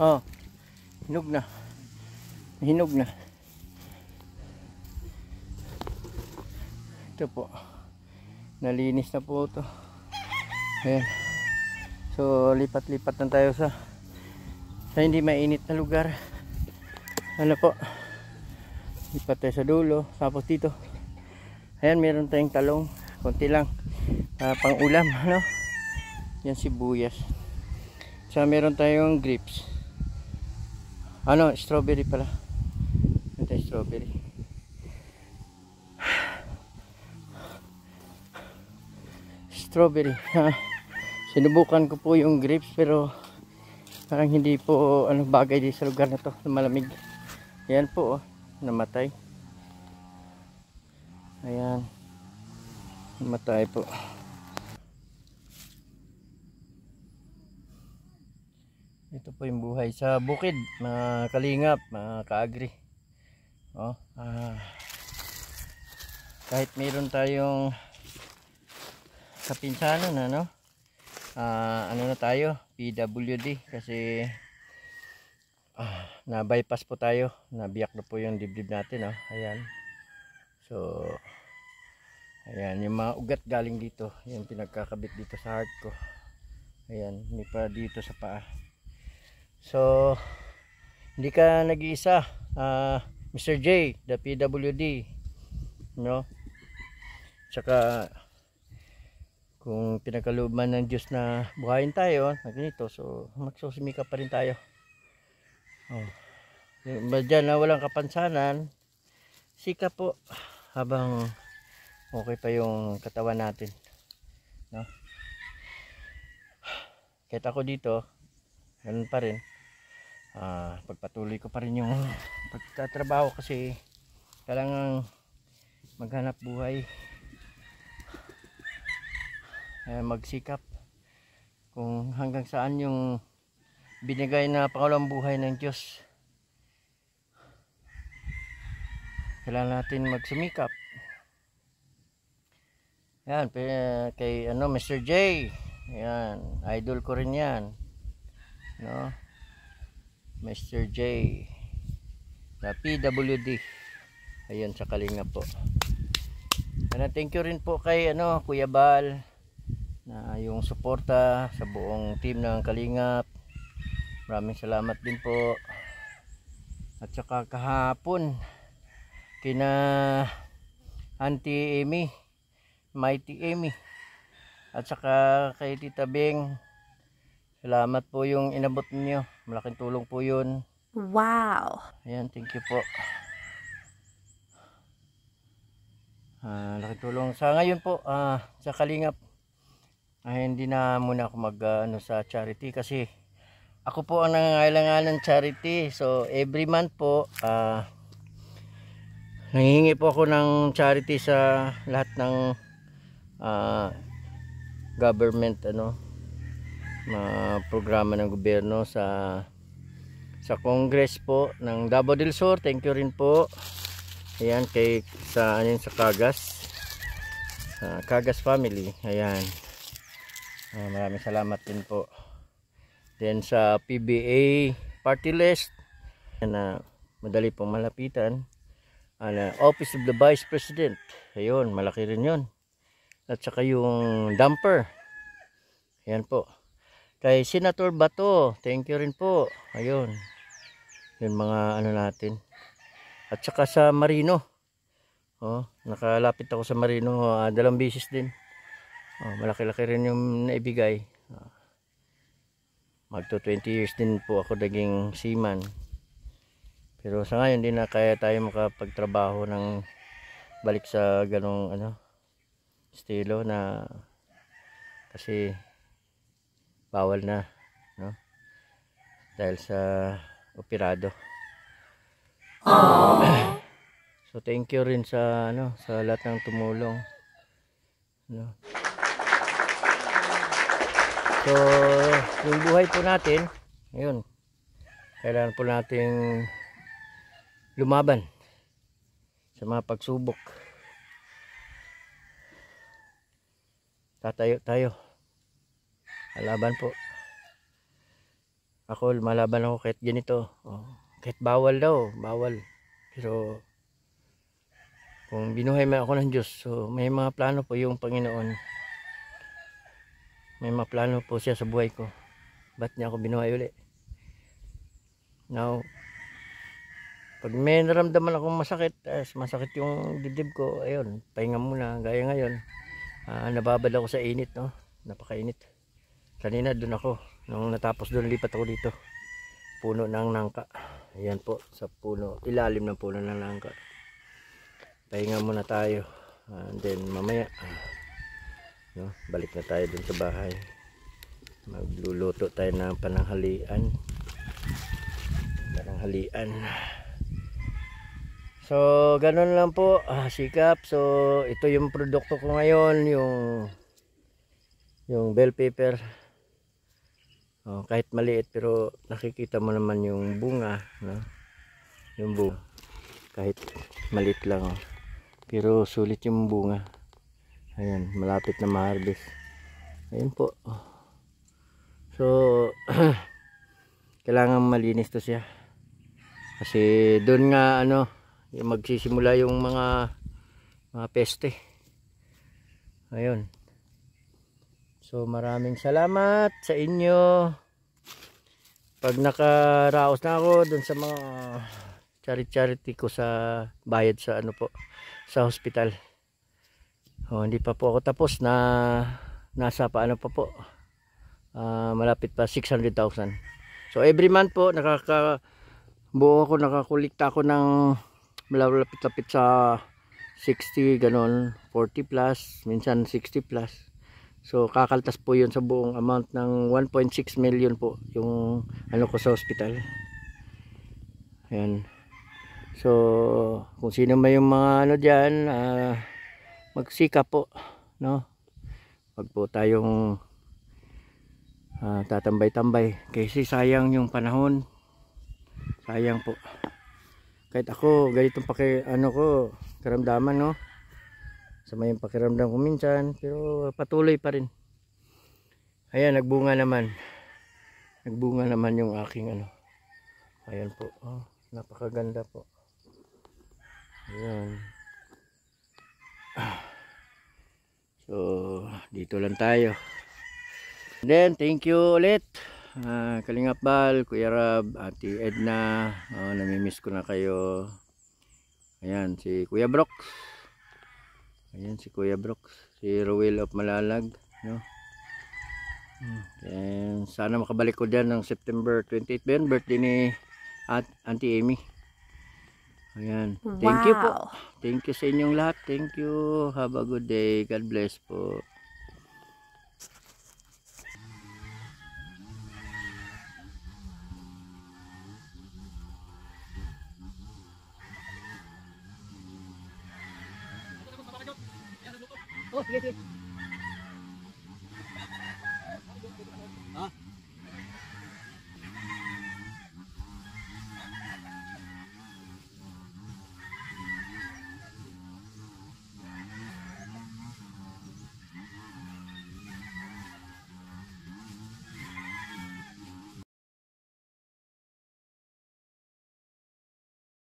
Oh, hinog na. Hinog na. Ito po. Nalinis na po ito. Ayan. So, lipat-lipat na tayo sa hindi mainit na lugar. Ano po? Lipat tayo sa dulo. Tapos dito. Ayan, meron tayong talong. Konti lang. Pang ulam, ano? Yan sibuyas. So, meron tayong grapes. Ano, strawberry pala. Ito strawberry. Strawberry. Sinubukan ko po yung grapes pero parang hindi po ano bagay din sa lugar na to, malamig. Ayan po, oh, namatay. Ayan. Namatay po. Ito po yung buhay sa bukid, mga kalingap, mga kaagri. Oh, kahit mayroon tayong kapinsanan, ano na tayo, PWD, kasi na bypass po tayo, nabiyak na po yung dibdib natin, oh. Ayan. So, ayan, yung mga ugat galing dito, yung pinagkakabit dito sa heart ko. Ayan, hindi pa dito sa paa. So, hindi ka nag-iisa, Mr. J, the PWD, no? Tsaka kung pinagkalooban ng Diyos na buhayin tayo na ganito, so magsusumika pa rin tayo. Oh. Diyan na walang kapansanan, sika po habang okay pa yung katawan natin, no? Kahit ako dito, ganun pa rin. Pagpatuloy ko pa rin yung pagtatrabaho kasi kailangan maghanap buhay, magsikap kung hanggang saan yung binigay na pangalawang buhay ng Diyos. Kailangan natin magsumikap. Yan, kay Mr. J, yan, idol ko rin yan, no? Mr. J, na PWD, ayun, sa Kalingap po. Thank you rin po kay Kuya Bal na yung suporta sa buong team ng Kalingap. Maraming salamat din po. At saka kahapon kina Auntie Amy, Mighty Amy, at saka kay Tita Beng, salamat po yung inabot niyo, malaking tulong po yun. Wow. Ayan, thank you po. Laking tulong sa ngayon po, sa Kalingap. Hindi na muna ako mag sa charity kasi ako po ang nangangailangan ng charity. So every month po nanghihingi po ako ng charity sa lahat ng government, mga programa ng gobyerno sa Congress po ng Davao del Sur. Thank you rin po. Ayan, sa Kagas family. Ayan. Maraming salamat din po. Then sa PBA party list na madali pong malapitan, Office of the Vice President. Ayun, malaki rin yun. At saka yung dumper. Ayan po. Kay Senator Bato, thank you rin po. Ayun. Yung mga natin. At saka sa Marino. Nakalapit ako sa Marino, 2 beses din. Malaki-laki rin yung naibigay. Magto 20 years din po ako naging seaman. Pero sa ngayon, hindi na kaya tayo makapagtrabaho ng balik sa ganong estilo na kasi bawal na, no? Dahil sa operado. So thank you rin sa sa lahat ng tumulong, no? So yung buhay po natin, ayun, kailangan po nating lumaban sa mga pagsubok. Tatayo tayo, laban po. Ako, lumalaban ako kahit ganito. Oh, kahit bawal daw, bawal. Pero kung binuhay man ako ng Diyos, so may mga plano po yung Panginoon. May mga plano po siya sa buhay ko. Ba't niya ako binuhay uli? Now, pag may naramdaman akong masakit, masakit yung dibdib ko, ayun, pahinga muna. Gaya ngayon, nababad ako sa init, no? Napakainit. Kanina doon ako, nung natapos doon, lipat ako dito. Puno ng nangka. Ayan po, sa puno, ilalim ng puno ng nangka. Pahinga muna tayo. And then mamaya, no, balik na tayo dun sa bahay. Magluluto tayo ng pananghalian. So ganun lang po, sikap. So ito yung produkto ko ngayon, yung bell pepper. Kahit maliit pero nakikita mo naman yung bunga, no? Yung bunga kahit maliit lang, pero sulit yung bunga. Ayan, malapit na ma-harvest. Ayun po. So kailangan malinis to siya. Kasi doon nga yung magsisimula yung mga peste. Ayun. So maraming salamat sa inyo. Pag nakaraos na ako doon sa mga charity ko sa bayad sa sa hospital. Hindi pa po ako tapos na nasa paano pa po. Malapit pa 600,000. So every month po nakakulikta ako ng malapit-lapit sa 60 ganon, 40 plus, minsan 60 plus. So kakaltas po yun sa buong amount ng 1.6 million po yung ko sa hospital. Ayan. So kung sino may yung mga dyan, magsikap po, no? Wag po tayong tatambay-tambay kasi sayang yung panahon. Sayang po. Kahit ako ganitong karamdaman, no? Sama yung pakiramdam ko minsan, pero patuloy pa rin. Ayan, nagbunga naman yung aking ayan po, napakaganda po. Ayan. So dito lang tayo. Then thank you ulit, Kalingap Bal, Kuya Rab, Ate Edna. Namimiss ko na kayo. Ayan si Kuya Brox. Ayan si Kuya Brox, si Rowell of Malalag, no? And sana makabalik ko dyan ng September 28 ba yun, birthday ni Auntie Amy. Ayan, thank you po. Thank you sa inyong lahat. Thank you. Have a good day. God bless po. Oh, sige, sige.